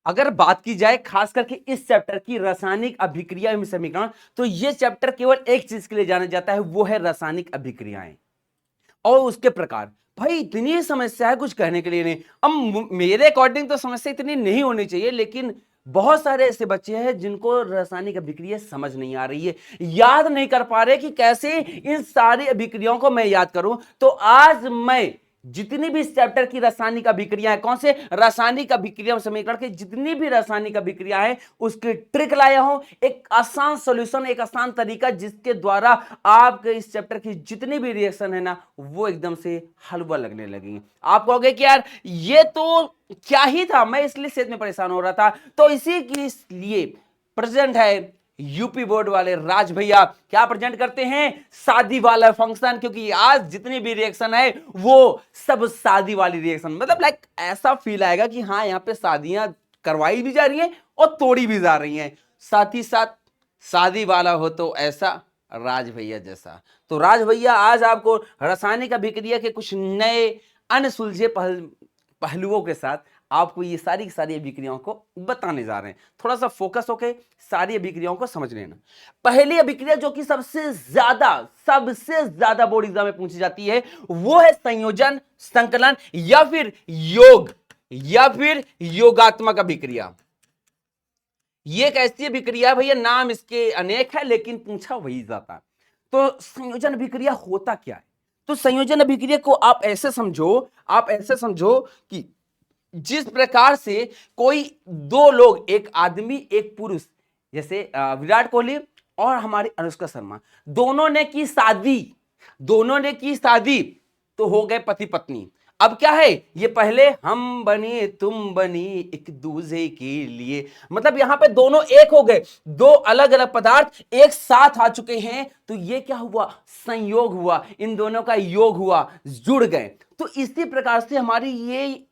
अगर बात की जाए खास करके इस चैप्टर की रासायनिक अभिक्रिया एवं समीकरण, तो यह चैप्टर केवल एक चीज के लिए जाना जाता है, वो है रासायनिक अभिक्रियाएं और उसके प्रकार। भाई इतनी समस्या है, कुछ कहने के लिए नहीं। अब मेरे अकॉर्डिंग तो समस्या इतनी नहीं होनी चाहिए, लेकिन बहुत सारे ऐसे बच्चे हैं जिनको रासायनिक अभिक्रिया समझ नहीं आ रही है, याद नहीं कर पा रहे कि कैसे इन सारी अभिक्रियाओं को मैं याद करूं। तो आज मैं जितनी भी इस चैप्टर की रासायनिक अभिक्रिया है, कौन से रासायनिक अभिक्रिया समीकरण की जितनी भी रासायनिक अभिक्रिया है, उसकी ट्रिक लाया हूं, एक आसान सॉल्यूशन, एक आसान तरीका जिसके द्वारा आपके इस चैप्टर की जितनी भी रिएक्शन है ना, वो एकदम से हलवा लगने लगेंगे। आप कहोगे कि यार ये तो क्या ही था, मैं इसलिए सेहत में परेशान हो रहा था। तो इसी के लिए प्रेजेंट है यूपी बोर्ड वाले राज भैया, क्या प्रेजेंट करते हैं, शादी वाला फंक्शन। क्योंकि आज जितनी भी रिएक्शन है वो सब शादी वाली रिएक्शन, मतलब लाइक ऐसा फील आएगा कि हाँ यहाँ पे शादियां करवाई भी जा रही हैं और तोड़ी भी जा रही हैं, साथ ही साथ शादी वाला हो तो ऐसा राज भैया जैसा। तो राज भैया आज आपको रासायनिक अभिक्रिया के कुछ नए अनसुलझे पहलुओं के साथ आपको ये सारी की सारी अभिक्रियाओं को बताने जा रहे हैं। थोड़ा सा फोकस होकर सारी अभिक्रियाओं को समझ लेना। पहली अभिक्रिया जो कि सबसे ज्यादा बोर्ड एग्जाम में पूछी जाती है, वो है संयोजन, संकलन या फिर योग या फिर योगात्मक अभिक्रिया। ये एक ऐसी अभिक्रिया भैया, नाम इसके अनेक है लेकिन पूछा वही जाता है। तो संयोजन अभिक्रिया होता क्या है? तो संयोजन अभिक्रिया को आप ऐसे समझो कि जिस प्रकार से कोई दो लोग, एक आदमी एक पुरुष, जैसे विराट कोहली और हमारी अनुष्का शर्मा, दोनों ने की शादी तो हो गए पति पत्नी। अब क्या है, ये पहले हम बने तुम बनी एक दूसरे के लिए, मतलब यहां पे दोनों एक हो गए, दो अलग अलग पदार्थ एक साथ आ चुके हैं, तो ये क्या हुआ, संयोग हुआ, इन दोनों का योग हुआ, जुड़ गए। तो इसी प्रकार से हमारी ये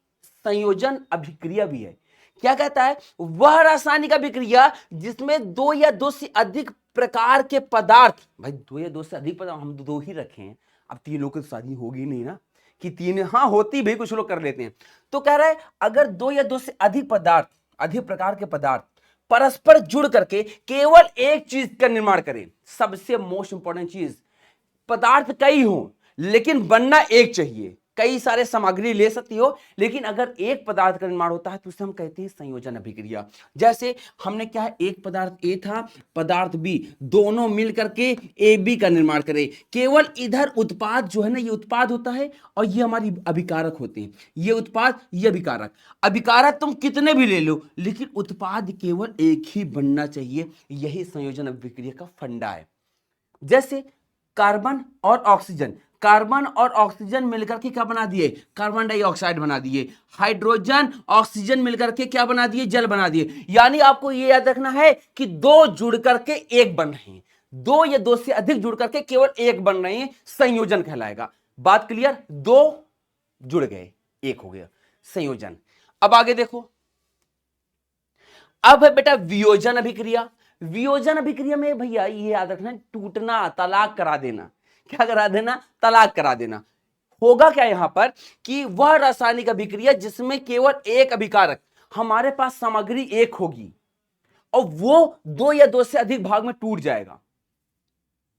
संयोजन अभिक्रिया भी है। क्या कहता है, वह रासायनिक अभिक्रिया जिसमें दो या दो से अधिक प्रकार के पदार्थ, भाई दो या दो से अधिक पदार्थ, हम दो ही रखे हैं, अब तीन लोग की शादी होगी नहीं ना कि तीन, हाँ होती भी, कुछ लोग कर लेते हैं। तो कह रहा है अगर दो या दो से अधिक पदार्थ, अधिक प्रकार के पदार्थ परस्पर जुड़ करके केवल एक चीज का निर्माण करें, सबसे मोस्ट इंपॉर्टेंट चीज, पदार्थ कई हो लेकिन बनना एक चाहिए। कई सारे सामग्री ले सकती हो, लेकिन अगर एक पदार्थ का निर्माण होता है तो उसे हम कहते हैं संयोजन अभिक्रिया। जैसे हमने क्या है, एक पदार्थ ए था, पदार्थ बी, दोनों मिलकर के ए बी का निर्माण करें। केवल इधर उत्पाद जो है ना, ये उत्पाद होता है और ये हमारी अभिकारक होते हैं। ये उत्पाद, ये अभिकारक। अभिकारक तुम कितने भी ले लो, लेकिन उत्पाद केवल एक ही बनना चाहिए। यही संयोजन अभिक्रिया का फंडा है। जैसे कार्बन और ऑक्सीजन मिलकर के क्या बना दिए, कार्बन डाइऑक्साइड बना दिए। हाइड्रोजन ऑक्सीजन मिलकर के क्या बना दिए, जल बना दिए। यानी आपको यह याद रखना है कि दो जुड़ करके एक बन रहे हैं, दो या दो से अधिक जुड़ करके केवल एक बन रहे हैं, संयोजन कहलाएगा। बात क्लियर, दो जुड़ गए एक हो गया, संयोजन। अब आगे देखो, अब है बेटा वियोजन अभिक्रिया। वियोजन अभिक्रिया में भैया ये याद रखना, टूटना, तलाक करा देना। क्या करा देना, तलाक करा देना। होगा क्या यहां पर कि वह रासायनिक अभिक्रिया जिसमें केवल एक अभिकारक, हमारे पास सामग्री एक होगी और वो दो या दो से अधिक भाग में टूट जाएगा।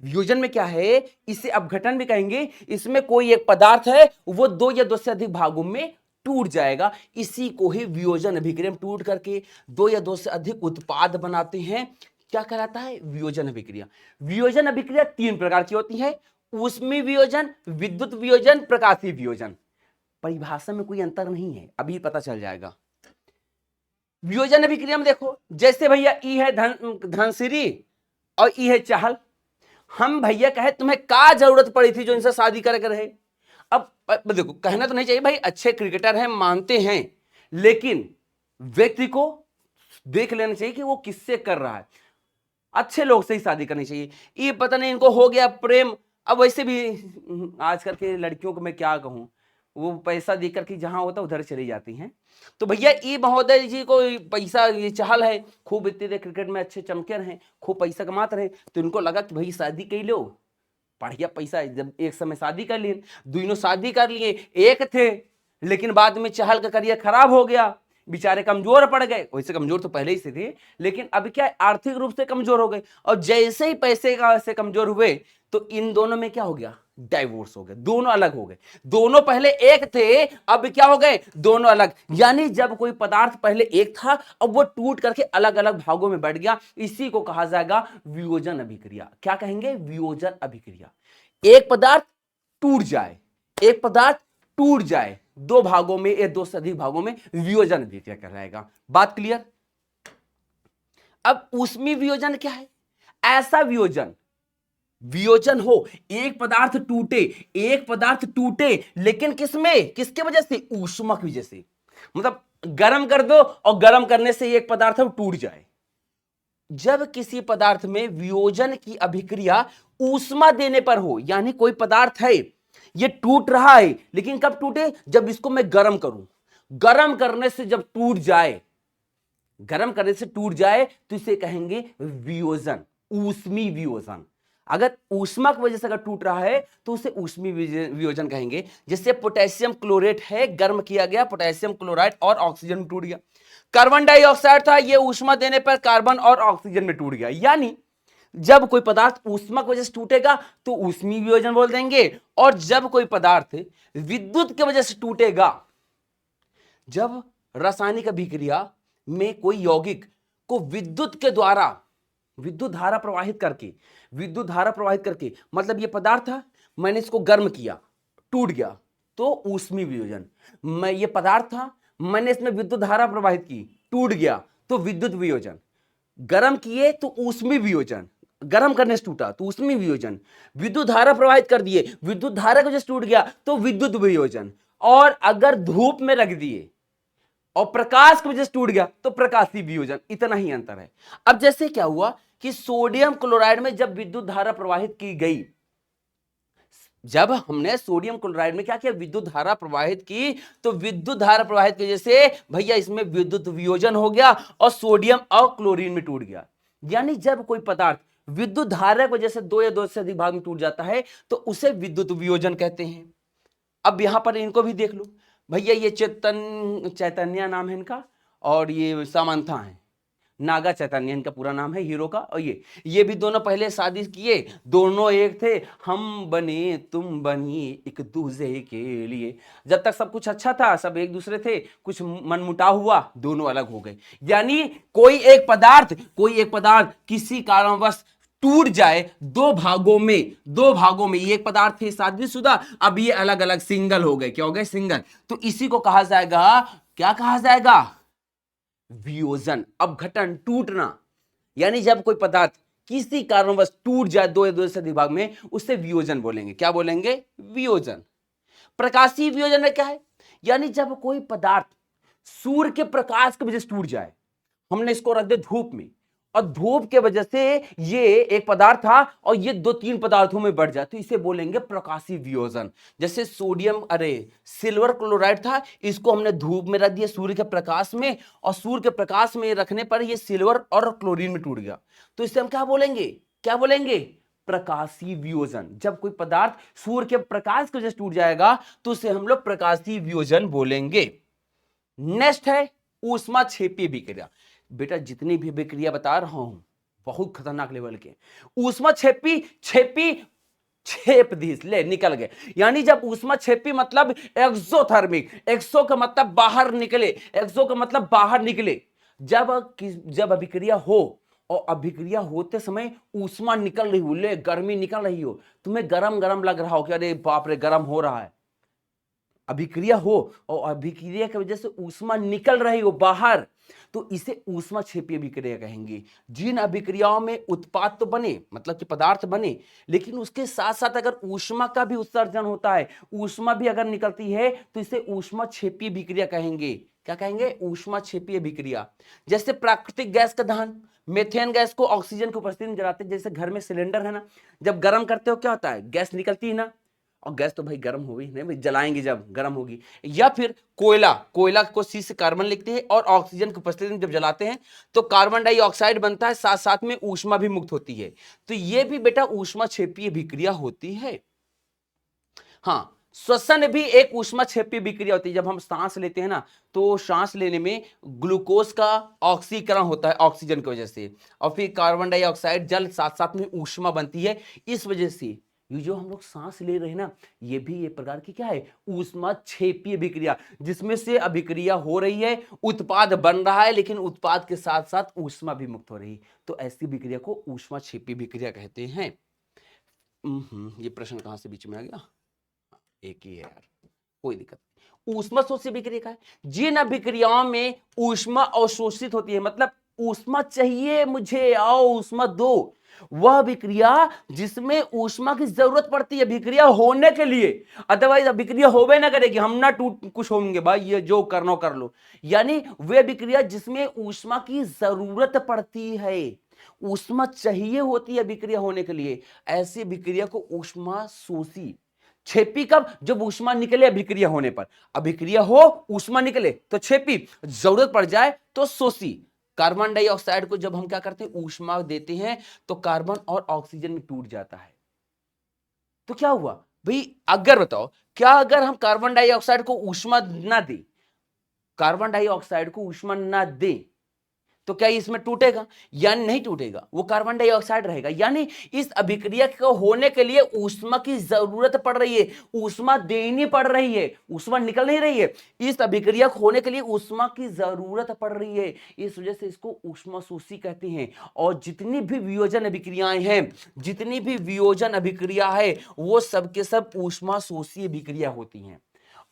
वियोजन में क्या है, इसे अपघटन भी कहेंगे। इसमें कोई एक पदार्थ है, वो दो या दो से अधिक भागों में टूट जाएगा, इसी को ही वियोजन अभिक्रिया। टूट करके दो या दो से अधिक उत्पाद बनाते हैं, क्या कहलाता है, वियोजन अभिक्रिया। वियोजन अभिक्रिया तीन प्रकार की होती है, ऊष्मीय वियोजन, विद्युत वियोजन, प्रकाशीय वियोजन। परिभाषा में कोई अंतर नहीं है, अभी पता चल जाएगा। वियोजन अभिक्रिया में देखो, जैसे भैया ई है धनसिरी और ई है चाहल। हम भैया कहे तुम्हें क्या जरूरत पड़ी थी जो इनसे शादी करके रहे। अब देखो, कहना तो नहीं चाहिए भाई, अच्छे क्रिकेटर हैं मानते हैं, लेकिन व्यक्ति को देख लेना चाहिए कि वो किससे कर रहा है। अच्छे लोग से ही शादी करनी चाहिए। ये पता नहीं इनको हो गया प्रेम। अब वैसे भी आजकल के लड़कियों को मैं क्या कहूं, वो पैसा देकर के जहां होता उधर चली जाती हैं। तो भैया ई महोदय जी को पैसा, ये चाहल है, खूब इतने देर क्रिकेट में अच्छे चमके रहे, खूब पैसा कमाते रहे, तो इनको लगा कि भाई शादी कर लो, बढ़िया पैसा। जब एक समय शादी कर लिए, दोनों शादी कर लिए, एक थे, लेकिन बाद में चहल का करियर खराब हो गया। बेचारे कमजोर पड़ गए, वैसे कमजोर तो पहले ही से थे, लेकिन अब क्या आर्थिक रूप से कमजोर हो गए, और जैसे ही पैसे का से कमजोर हुए तो इन दोनों में क्या हो गया, डाइवोर्स हो गए, दोनों अलग हो गए। दोनों पहले एक थे, अब क्या हो गए, दोनों अलग। यानी जब कोई पदार्थ पहले एक था, अब वो टूट करके अलग अलग भागों में बढ़ गया, इसी को कहा जाएगा वियोजन अभिक्रिया। क्या कहेंगे, वियोजन अभिक्रिया। एक पदार्थ टूट जाए, एक पदार्थ टूट जाए, दो भागों में या दो से अधिक भागों में, वियोजन अभिक्रिया कहलाएगा। बात क्लियर। अब ऊष्मीय वियोजन क्या है, ऐसा वियोजन, वियोजन हो, एक पदार्थ टूटे, एक पदार्थ टूटे, लेकिन किसमें, किसके वजह से, ऊष्मा की वजह से। मतलब गर्म कर दो और गर्म करने से एक पदार्थ टूट जाए। जब किसी पदार्थ में वियोजन की अभिक्रिया ऊष्मा देने पर हो, यानी कोई पदार्थ है ये टूट रहा है, लेकिन कब टूटे, जब इसको मैं गर्म करूं, गर्म करने से जब टूट जाए, गर्म करने से टूट जाए तो इसे कहेंगे वियोजन, ऊष्मीय वियोजन। अगर ऊष्मा की वजह से अगर टूट रहा है तो उसे ऊष्मीय वियोजन कहेंगे। जैसे पोटेशियम क्लोरेट है, गर्म किया गया, पोटेशियम क्लोराइड और ऑक्सीजन में टूट गया। कार्बन डाइऑक्साइड था, यह ऊष्मा देने पर कार्बन और ऑक्सीजन में टूट गया। यानी जब कोई पदार्थ ऊष्मा की वजह से टूटेगा तो ऊष्मीय वियोजन बोल देंगे, और जब कोई पदार्थ विद्युत की वजह से टूटेगा, जब रासायनिक अभिक्रिया में कोई यौगिक को विद्युत के द्वारा, विद्युत धारा प्रवाहित करके, विद्युत धारा प्रवाहित करके, मतलब ये पदार्थ था, मैंने इसको गर्म किया, टूट गया, तो ऊष्मीय वियोजन। मैं ये पदार्थ था, मैंने इसमें विद्युत धारा प्रवाहित की, टूट गया, तो विद्युत वियोजन। गर्म किए तो ऊष्मीय वियोजन, गर्म करने से टूटा तो ऊष्मीय वियोजन। विद्युत धारा प्रवाहित कर दिए, विद्युत धारा की वजह से टूट गया, तो विद्युत वियोजन। और अगर धूप में रख दिए और प्रकाश की वजह से टूट गया तो प्रकाशीय वियोजन। इतना ही अंतर है। अब जैसे क्या हुआ कि सोडियम क्लोराइड में जब विद्युत धारा प्रवाहित की गई, जब हमने सोडियम क्लोराइड में क्या किया, विद्युत धारा प्रवाहित की, तो विद्युत धारा प्रवाहित की वजह से भैया इसमें विद्युत वियोजन हो गया और सोडियम और क्लोरीन में टूट गया। यानी जब कोई पदार्थ विद्युत धारा की वजह से दो या दो से अधिक भाग में टूट जाता है तो उसे विद्युत वियोजन कहते हैं। अब यहां पर इनको भी देख लो भैया, ये चैतन्य नाम है इनका, और ये सामंथा है, नागा चैतन्य इनका पूरा नाम है हीरो का। और ये भी दोनों पहले शादी किए, दोनों एक थे, हम बने तुम बनी एक दूसरे के लिए। जब तक सब कुछ अच्छा था, सब एक दूसरे थे, कुछ मनमुटाव हुआ, दोनों अलग हो गए। यानी कोई एक पदार्थ किसी कारणवश टूट जाए, दो भागों में, एक पदार्थ थे शादीशुदा, अब ये अलग अलग सिंगल हो गए। क्या हो गए, सिंगल। तो इसी को कहा जाएगा, क्या कहा जाएगा, वियोजन। अपघटन, टूटना। यानी जब कोई पदार्थ किसी कारणवश टूट जाए दो या दो से अधिक भाग में, उससे वियोजन बोलेंगे। क्या बोलेंगे, वियोजन। प्रकाशीय वियोजन में क्या है, यानी जब कोई पदार्थ सूर्य के प्रकाश की वजह से टूट जाए, हमने इसको रख दिया धूप में, और धूप के वजह से ये एक पदार्थ था और ये दो तीन पदार्थों में बढ़ जाए, तो इसे बोलेंगे प्रकाशीय वियोजन। जैसे सिल्वर क्लोराइड था, इसको हमने धूप में रख दिया सूर्य के प्रकाश में, और सूर्य के प्रकाश में रखने पर ये सिल्वर और क्लोरीन में टूट गया, तो इसे हम क्या बोलेंगे, प्रकाशीय वियोजन। जब कोई पदार्थ सूर्य के प्रकाश की वजह से टूट जाएगा तो उसे हम लोग प्रकाशीय वियोजन बोलेंगे। नेक्स्ट है ऊष्माक्षेपीय विक्रिया। बेटा जितनी भी विक्रिया बता रहा हूं बहुत खतरनाक लेवल के। ऊष्माक्षेपी, छेप दी, ले निकल गए। यानी जब ऊष्माक्षेपी मतलब एक्सोथर्मिक, एक्सो का मतलब बाहर निकले, एक्सो का मतलब बाहर निकले। जब अभिक्रिया हो और अभिक्रिया होते समय ऊष्मा निकल रही हो, ले गर्मी निकल रही हो, तुम्हें गरम गरम लग रहा हो कि अरे बाप रे गरम हो रहा है, अभिक्रिया हो और अभिक्रिया की वजह से ऊष्मा निकल रही हो बाहर, तो इसे ऊष्माक्षेपीय अभिक्रिया कहेंगे। जिन अभिक्रियाओं में उत्पाद तो बने, मतलब कि पदार्थ बने, लेकिन उसके साथ साथ अगर ऊष्मा का भी उत्सर्जन होता है, ऊष्मा भी अगर निकलती है, तो इसे ऊष्माक्षेपीय अभिक्रिया कहेंगे। क्या कहेंगे, ऊष्माक्षेपीय अभिक्रिया। जैसे प्राकृतिक गैस का दहन, मेथेन गैस को ऑक्सीजन की उपस्थिति में जलाते हैं। जैसे घर में सिलेंडर है ना, जब गर्म करते हो क्या होता है, गैस निकलती है ना, और गैस तो भाई गर्म होगी नहीं भाई, जलाएंगे जब गर्म होगी। या फिर कोयला को सी से कार्बन लिखते हैं, और ऑक्सीजन की उपस्थिति में जब जलाते हैं तो कार्बन डाइऑक्साइड बनता है, साथ साथ में ऊष्मा भी मुक्त होती है। तो ये भी बेटा ऊष्माक्षेपीय अभिक्रिया होती है। हाँ, श्वसन भी एक ऊष्माक्षेपी विक्रिया होती है। जब हम सांस लेते हैं ना, तो सांस लेने में ग्लूकोज का ऑक्सीकरण होता है ऑक्सीजन की वजह से, और फिर कार्बन डाइऑक्साइड जल साथ साथ में ऊष्मा बनती है। इस वजह से ये जो हम लोग सांस ले रहे हैं ना, ये भी एक प्रकार की क्या है, ऊष्माक्षेपीय विक्रिया, जिसमें से अभिक्रिया हो रही है, उत्पाद बन रहा है, लेकिन उत्पाद के साथ साथ ऊष्मा भी मुक्त हो रही है। तो ऐसी विक्रिया को ऊष्माक्षेपी विक्रिया कहते हैं। ये प्रश्न कहां से बीच में आ गया, एक ही है यार, कोई दिक्कत नहीं। ऊष्मा शोषी विक्रिया का है, जिन अभिक्रियाओं में ऊष्मा अवशोषित होती है, मतलब ऊष्मा चाहिए मुझे, आओ ऊष्मा दो, वह विक्रिया जिसमें ऊष्मा की जरूरत पड़ती है विक्रिया होने के लिए, अदरवाइज अभिक्रिया होवे ना करेगी, हम ना टूट कुछ होंगे भाई, ये जो करना कर लो। यानी वे विक्रिया जिसमें ऊष्मा की जरूरत पड़ती है, ऊष्मा चाहिए होती है विक्रिया होने के लिए, ऐसी विक्रिया को ऊष्मा शोषी छेपी कब, जब ऊष्मा निकले अभिक्रिया होने पर, अभिक्रिया हो ऊष्मा निकले तो छेपी, जरूरत पड़ जाए तो शोषी। कार्बन डाइऑक्साइड को जब हम क्या करते हैं, ऊष्मा देते हैं, तो कार्बन और ऑक्सीजन में टूट जाता है। तो क्या हुआ भाई, अगर बताओ, क्या अगर हम कार्बन डाइऑक्साइड को ऊष्मा ना दे, कार्बन डाइऑक्साइड को ऊष्मा ना दे, तो क्या इसमें टूटेगा, यानी नहीं टूटेगा, वो कार्बन डाइऑक्साइड रहेगा। यानी इस अभिक्रिया को होने के लिए ऊष्मा की जरूरत पड़ रही है, ऊष्मा देनी पड़ रही है, ऊष्मा निकल नहीं रही है, इस अभिक्रिया को होने के लिए ऊष्मा की जरूरत पड़ रही है, इस वजह से इसको ऊष्मा शोषी कहते हैं। और जितनी भी वियोजन अभिक्रियाएं हैं, जितनी भी वियोजन अभिक्रिया है, वो सबके सब ऊष्मा शोषी अभिक्रिया होती हैं।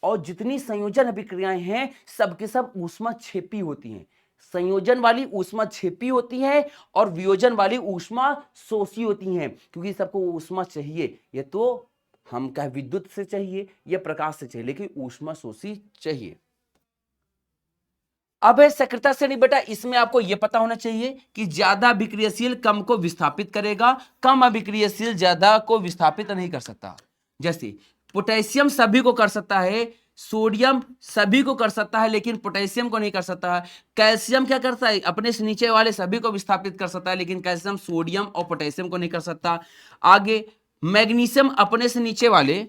और जितनी संयोजन अभिक्रियाएं हैं, सबके सब ऊष्मा छेपी होती हैं। संयोजन वाली ऊष्मा छेपी होती है और वियोजन वाली ऊष्मा शोषी होती हैं, क्योंकि सबको ऊष्मा चाहिए, ये तो हम कह विद्युत से चाहिए या प्रकाश से चाहिए, लेकिन ऊष्मा शोषी चाहिए। अब है सक्रियता श्रेणी बेटा, इसमें आपको यह पता होना चाहिए कि ज्यादा अभिक्रियाशील कम को विस्थापित करेगा, कम अभिक्रियाशील ज्यादा को विस्थापित नहीं कर सकता। जैसे पोटेशियम सभी को कर सकता है, सोडियम सभी को कर सकता है, लेकिन पोटेशियम को नहीं कर सकता है। कैल्शियम क्या करता है, अपने से नीचे वाले सभी को विस्थापित कर सकता है, लेकिन कैल्शियम सोडियम और पोटेशियम को नहीं कर सकता। आगे मैग्नीशियम अपने से नीचे वाले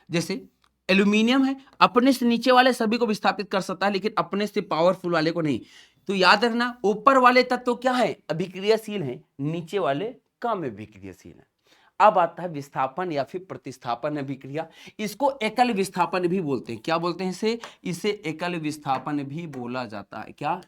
जैसे एल्यूमिनियम है, अपने से नीचे वाले सभी को विस्थापित कर सकता है, लेकिन अपने से पावरफुल वाले को नहीं। तो याद रखना, ऊपर वाले तत्व क्या है, अभिक्रियाशील हैं, नीचे वाले कम अभिक्रियाशील हैं। अब आता है विस्थापन या फिर प्रतिस्थापन अभिक्रिया, इसको एकल विस्थापन भी बोलते हैं। क्या बोलते हैं इसे एकल विस्थापन भी बोला जाता है। क्या,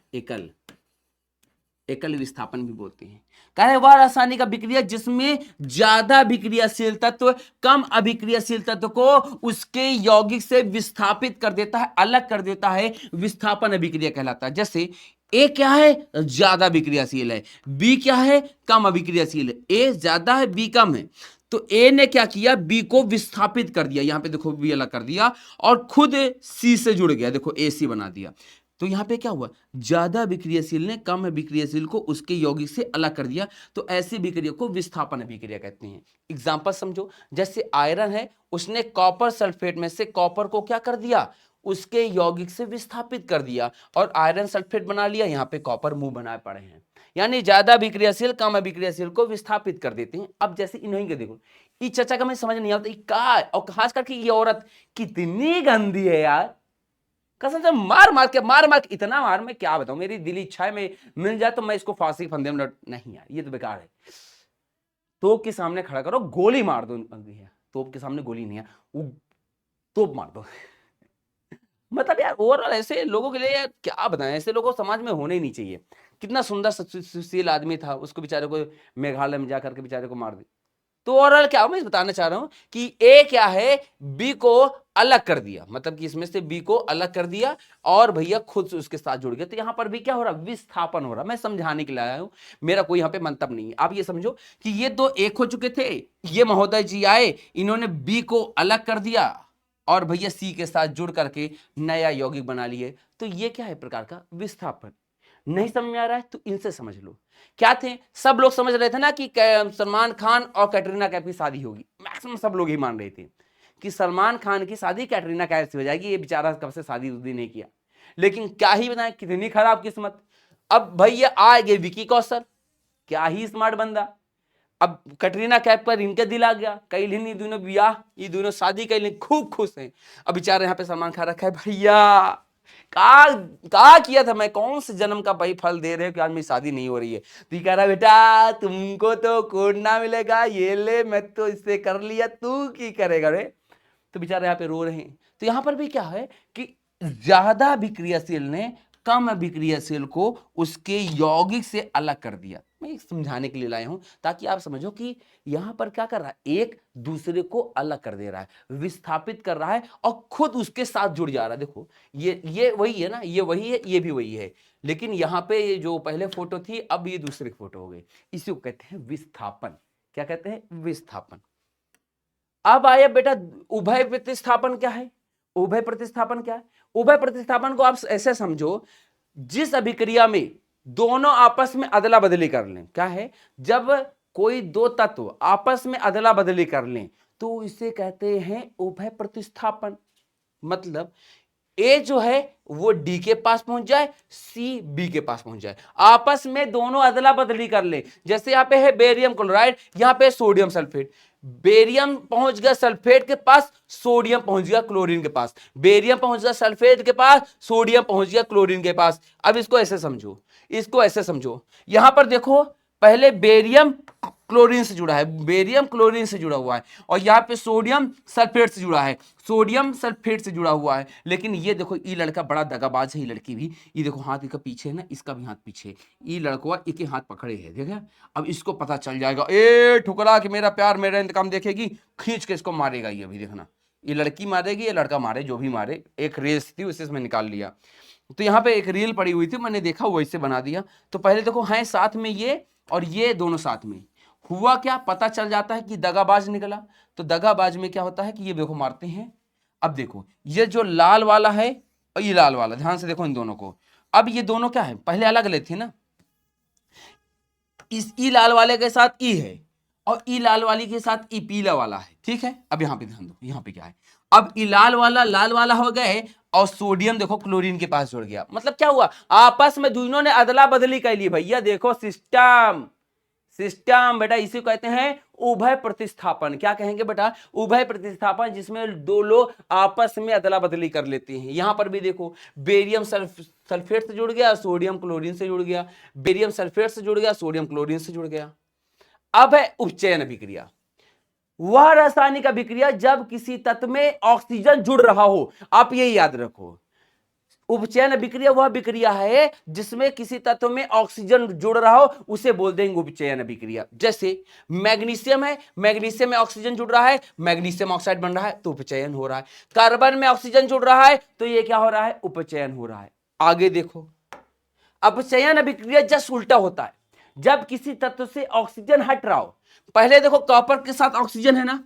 एकल विस्थापन भी बोलते हैं। कह रहे वह रासायनिक अभिक्रिया जिसमें ज्यादा अभिक्रियाशील तत्व कम अभिक्रियाशील तत्व को उसके यौगिक से विस्थापित कर देता है, अलग कर देता है, विस्थापन अभिक्रिया कहलाता है। जैसे ए क्या है, ज्यादा अभिक्रियाशील है, बी क्या है, कम अभिक्रियाशील है। ए ज्यादा है, बी कम है, तो ए ने क्या किया, बी को विस्थापित कर दिया, यहां पे देखो बी अलग कर दिया, और खुद सी से जुड़ गया, देखो ए सी बना दिया। तो यहां पे क्या हुआ, ज्यादा अभिक्रियाशील ने कम अभिक्रियाशील को उसके यौगिक से अलग कर दिया, तो ऐसी अभिक्रिया को विस्थापन अभिक्रिया कहते हैं। एग्जांपल समझो, जैसे आयरन है, उसने कॉपर सल्फेट में से कॉपर को क्या कर दिया, उसके यौगिक से विस्थापित कर दिया और आयरन सल्फेट बना लिया, यहां पे कॉपर मुंह बनाए पड़े हैं। यानी ज्यादा अभिक्रियाशील कम अभिक्रियाशील को विस्थापित कर देते हैं। अब जैसे इन्हीं के देखो, इस चर्चा का मैं समझ नहीं आता का, और खास करके ये औरत कितनी गंदी है यार, कसम से मार मार के इतना मार, मैं क्या बताऊं, मेरी दिली इच्छा है, मैं मिल जाए तो मैं इसको फांसी के फंदे में नहीं यार, ये तो बेकार है। तोप के सामने खड़ा करो, गोली मार दो, तोप के सामने गोली नहीं है, वो तोप मार दो। मतलब यार ओवरऑल ऐसे लोगों के लिए यार क्या बताएं, ऐसे लोगों समाज में होने ही नहीं चाहिए। कितना सुंदर सुशील आदमी था, उसको बेचारे को मेघालय में जाकर के बेचारे को मार दी। तो ओवरऑल क्या मैं बताना चाह रहा हूं कि ए क्या है, बी को अलग कर दिया, मतलब कि इसमें से बी को अलग कर दिया और भैया खुद उसके साथ जुड़ गया। तो यहां पर भी क्या हो रहा, विस्थापन हो रहा। मैं समझाने के लिए आया हूं, मेरा कोई यहां पे मंतव्य नहीं है। आप ये समझो कि ये दो एक हो चुके थे, ये महोदय जी आए, इन्होंने बी को अलग कर दिया और भैया सी के साथ जुड़ करके नया यौगिक बना लिए। तो ये क्या है, प्रकार का विस्थापन। नहीं समझ में आ रहा है तो इनसे समझ लो। क्या थे, सब लोग समझ रहे थे ना कि सलमान खान और कैटरीना कैफ की शादी होगी, मैक्सिमम सब लोग ही मान रहे थे कि सलमान खान की शादी कैटरीना कैफ से हो जाएगी, ये बेचारा कब से शादी नहीं किया। लेकिन क्या ही बताएं, कितनी खराब किस्मत। अब भाई ये आ गए विकी कौशल, क्या ही स्मार्ट बंदा। अब कटरीना कैफ पर इनके दिल आ गया, कैलिन ये दोनों ब्याह, ये दोनों शादी कैलिन, खूब खुश हैं। अब बेचारे यहाँ पे सामान खा रखा है, भैया कहा किया था मैं, कौन से जन्म का भाई फल दे रहे हो कि आज मेरी शादी नहीं हो रही है। तो ये कह रहा बेटा तुमको तो कोडना मिलेगा, ये ले मैं तो इससे कर लिया, तू की करेगा रे। तो बेचारे यहाँ पे रो रहे हैं। तो यहाँ पर भी क्या है कि ज्यादा अभिक्रियाशील ने कम अभिक्रियाशील को उसके यौगिक से अलग कर दिया। मैं समझाने के लिए लाया हूं ताकि आप समझो कि यहां पर क्या कर रहा है, एक दूसरे को अलग कर दे रहा है, विस्थापित कर रहा है और खुद उसके साथ जुड़ जा रहा है। देखो ये वही है ना, ये वही है, ये भी वही है, लेकिन यहां पे ये जो पहले फोटो थी अब ये दूसरी फोटो हो गई। इसी को कहते हैं विस्थापन। क्या कहते हैं? विस्थापन। अब आया बेटा उभय प्रतिस्थापन क्या है? उभय प्रतिस्थापन क्या है? उभय प्रतिस्थापन को आप ऐसे समझो, जिस अभिक्रिया में दोनों आपस में अदला बदली कर लें। क्या है? जब कोई दो तत्व आपस में अदला बदली कर लें तो इसे कहते हैं उभय प्रतिस्थापन। मतलब ए जो है वो डी के पास पहुंच जाए, सी बी के पास पहुंच जाए, आपस में दोनों अदला बदली कर ले। जैसे यहां पे है बेरियम क्लोराइड, यहां पे सोडियम सल्फेट, बेरियम पहुंच गया सल्फेट के पास, सोडियम पहुंच गया क्लोरीन के पास, बेरियम पहुंच गया सल्फेट के पास, सोडियम पहुंच गया क्लोरीन के पास। अब इसको ऐसे समझो, इसको ऐसे समझो, यहां पर देखो पहले बेरियम क्लोरीन से जुड़ा है, बेरियम क्लोरीन से जुड़ा हुआ है, और यहाँ पे सोडियम सल्फेट से जुड़ा है, सोडियम सल्फेट से जुड़ा हुआ है। लेकिन ये देखो ये लड़का बड़ा दगाबाज है, ये लड़की भी, ये देखो हाथ इसका पीछे है ना, इसका भी हाथ पीछे, ये लड़का एक हाथ पकड़े है, देखा। अब इसको पता चल जाएगा, ए ठुकरा कि मेरा प्यार मेरा इंतकाम देखेगी, खींच के इसको मारेगा। ये अभी देखना, ये लड़की मारेगी, ये लड़का मारे, जो भी मारे। एक रेस थी उसे इसमें निकाल लिया। तो यहाँ पे एक रील पड़ी हुई थी, मैंने देखा वैसे बना दिया। तो पहले देखो हैं साथ में ये और ये दोनों साथ में, हुआ क्या पता चल जाता है कि दगाबाज निकला। तो दगाबाज में क्या होता है कि ये देखो मारते हैं। अब देखो ये जो लाल वाला है और ये लाल वाला, ध्यान से देखो इन दोनों को। अब ये दोनों क्या है, पहले अलग अलग थे ना, इस ई लाल वाले के साथ ई है और ई लाल वाली के साथ ई पीला वाला है, ठीक है। अब यहां पे ध्यान दो, यहां पे क्या है, अब ई लाल वाला हो गए और सोडियम देखो क्लोरीन के पास जुड़ गया। मतलब क्या हुआ, आपस में दोनों ने अदला बदली कर ली। भैया देखो सिस्टम, सिस्टम बेटा इसे कहते हैं उभय प्रतिस्थापन। क्या कहेंगे बेटा? उभय प्रतिस्थापन, जिसमें दो लोग आपस में अदला बदली कर लेते हैं। यहां पर भी देखो बेरियम सल्फेट से जुड़ गया, सोडियम क्लोरीन से जुड़ गया, बेरियम सल्फेट से जुड़ गया, सोडियम क्लोरीन से जुड़ गया। अब है उपचयन अभिक्रिया। वह रासायनिक अभिक्रिया जब किसी तत्व में ऑक्सीजन जुड़ रहा हो। आप ये याद रखो, उपचयन अभिक्रिया वह अभिक्रिया है जिसमें किसी तत्व में ऑक्सीजन जुड़ रहा हो, उसे बोल देंगे उपचयन अभिक्रिया। जैसे मैग्नीशियम है, मैग्नीशियम में ऑक्सीजन जुड़ रहा है, मैग्नीशियम ऑक्साइड बन रहा है तो उपचयन हो रहा है। कार्बन में ऑक्सीजन जुड़ रहा है तो ये क्या हो रहा है, उपचयन हो रहा है। आगे देखो, अपचयन अभिक्रिया जस्ट उल्टा होता है, जब किसी तत्व से ऑक्सीजन हट रहा हो। पहले देखो कॉपर के साथ ऑक्सीजन है ना,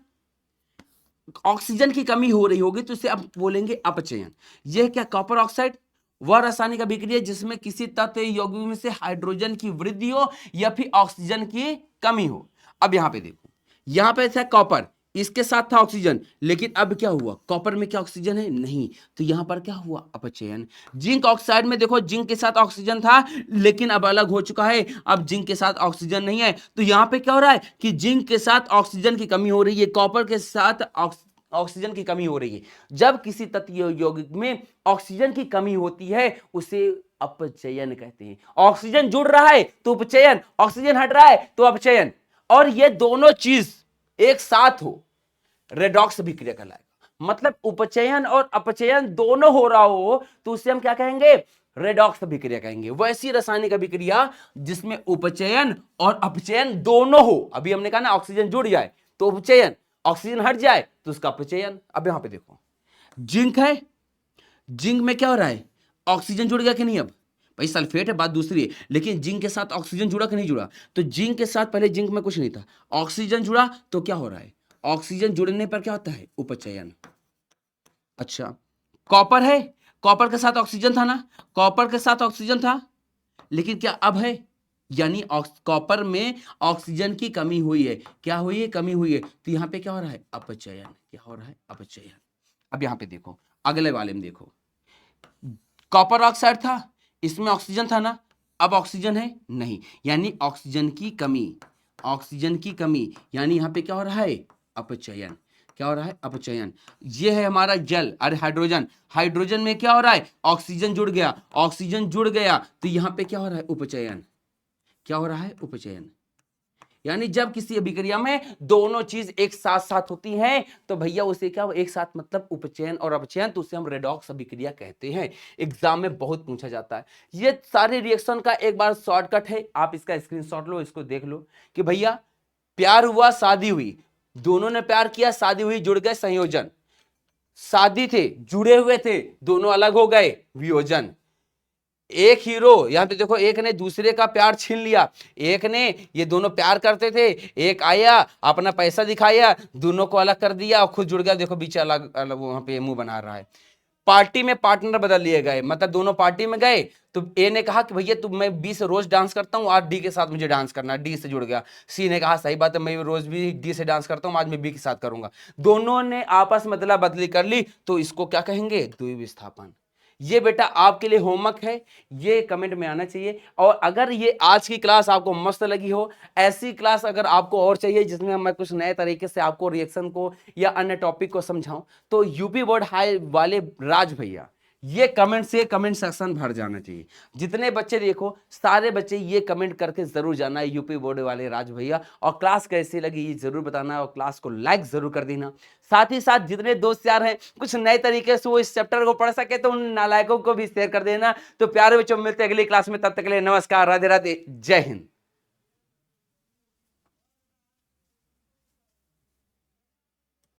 ऑक्सीजन की कमी हो रही होगी तो इसे अब बोलेंगे अपचयन। यह क्या, कॉपर ऑक्साइड वह रासायनिक अभिक्रिया जिसमें किसी तत्व यौगिक में से हाइड्रोजन की वृद्धि हो या फिर ऑक्सीजन की कमी हो। अब यहां पे देखो, यहां पे था कॉपर, इसके साथ था ऑक्सीजन, लेकिन अब क्या हुआ, कॉपर में क्या ऑक्सीजन है? नहीं, तो यहां पर क्या हुआ, अपचयन। जिंक ऑक्साइड में देखो जिंक के साथ ऑक्सीजन था लेकिन अब अलग हो चुका है, अब जिंक के साथ ऑक्सीजन नहीं है। तो यहां पे क्या हो रहा है कि जिंक के साथ ऑक्सीजन की कमी हो रही है, कॉपर के साथ ऑक्सीजन की कमी हो रही है। जब किसी तत्व यौगिक में ऑक्सीजन की कमी होती है उसे अपचयन कहते हैं। ऑक्सीजन जुड़ रहा है तो उपचयन, ऑक्सीजन हट रहा है तो अपचयन। और ये दोनों चीज एक साथ हो रेडॉक्स अभिक्रिया कहलाएगा। मतलब उपचयन और अपचयन दोनों हो रहा हो तो उसे हम क्या कहेंगे, रेडॉक्स अभिक्रिया कहेंगे। वैसी रासायनिक अभिक्रिया जिसमें उपचयन और अपचयन दोनों हो। अभी हमने कहा ना ऑक्सीजन जुड़ जाए तो उपचयन, ऑक्सीजन हट जाए तो उसका अपचयन। अब यहां पे देखो जिंक है, जिंक में क्या हो रहा है, ऑक्सीजन जुड़ गया कि नहीं? अब भाई सल्फेट है बात दूसरी है, लेकिन जिंक के साथ ऑक्सीजन जुड़ा कि नहीं जुड़ा? तो जिंक के साथ पहले जिंक में कुछ नहीं था, ऑक्सीजन जुड़ा तो क्या हो रहा है, ऑक्सीजन जुड़ने पर क्या होता है, उपचयन। अच्छा कॉपर है, कॉपर के साथ ऑक्सीजन था ना, कॉपर के साथ ऑक्सीजन था, लेकिन क्या अब है, यानी कॉपर में ऑक्सीजन की कमी हुई है। क्या हुई है, कमी हुई है, तो यहां पे क्या हो रहा है, अपचयन। क्या हो रहा है, अपचयन। अब यहां पे देखो अगले वाले में देखो, कॉपर ऑक्साइड था, इसमें ऑक्सीजन था ना, अब ऑक्सीजन है नहीं, यानी ऑक्सीजन की कमी, ऑक्सीजन की कमी, यानी यहां पे क्या हो रहा है, अपचयन। क्या हो रहा है, अपचयन। ये है हमारा जल, अरे हाइड्रोजन, हाइड्रोजन में क्या हो रहा है, ऑक्सीजन जुड़ गया, ऑक्सीजन जुड़ गया तो यहां पे क्या हो रहा है, उपचयन। क्या हो रहा है, उपचयन। यानी जब किसी अभिक्रिया में दोनों चीज एक साथ साथ होती हैं तो भैया उसे क्या, एक साथ मतलब उपचयन और अपचयन, तो उसे हम रेडॉक्स अभिक्रिया कहते हैं। एग्जाम में बहुत पूछा जाता है। ये सारे रिएक्शन का एक बार शॉर्टकट है, आप इसका स्क्रीनशॉट लो, इसको देख लो कि भैया प्यार हुआ, शादी हुई, दोनों ने प्यार किया, शादी हुई, जुड़ गए, संयोजन। शादी थे, जुड़े हुए थे, दोनों अलग हो गए, वियोजन। एक हीरो, यहां पे देखो, एक ने दूसरे का प्यार छीन लिया, एक ने, ये दोनों प्यार करते थे, एक आया अपना पैसा दिखाया, दोनों को अलग कर दिया और खुद जुड़ गया, देखो बीच अलग अलग वहां पे मुंह बना रहा है। पार्टी में पार्टनर बदल लिए गए, मतलब दोनों पार्टी में गए तो ए ने कहा कि भैया तुम, मैं बी से रोज डांस करता हूं, आज डी के साथ मुझे डांस करना है, डी से जुड़ गया। सी ने कहा सही बात है, मैं रोज भी डी से डांस करता हूं, आज मैं बी के साथ करूंगा। दोनों ने आपस में अदला बदली कर ली, तो इसको क्या कहेंगे, द्विविस्थापन। ये बेटा आपके लिए होमवर्क है, ये कमेंट में आना चाहिए। और अगर ये आज की क्लास आपको मस्त लगी हो, ऐसी क्लास अगर आपको और चाहिए जिसमें मैं कुछ नए तरीके से आपको रिएक्शन को या अन्य टॉपिक को समझाऊं, तो यूपी बोर्ड हाई वाले राज भैया, ये कमेंट से कमेंट सेक्शन भर जाना चाहिए। जितने बच्चे देखो, सारे बच्चे ये कमेंट करके जरूर जाना है, यूपी बोर्ड वाले राज भैया, और क्लास कैसी लगी ये जरूर बताना, और क्लास को लाइक जरूर कर देना। साथ ही साथ जितने दोस्त यार हैं कुछ नए तरीके से वो इस चैप्टर को पढ़ सके तो उन नालायकों को भी शेयर कर देना। तो प्यारे बच्चों, मिलते हैं अगली क्लास में, तब तक के लिए नमस्कार, राधे राधे, जय हिंद।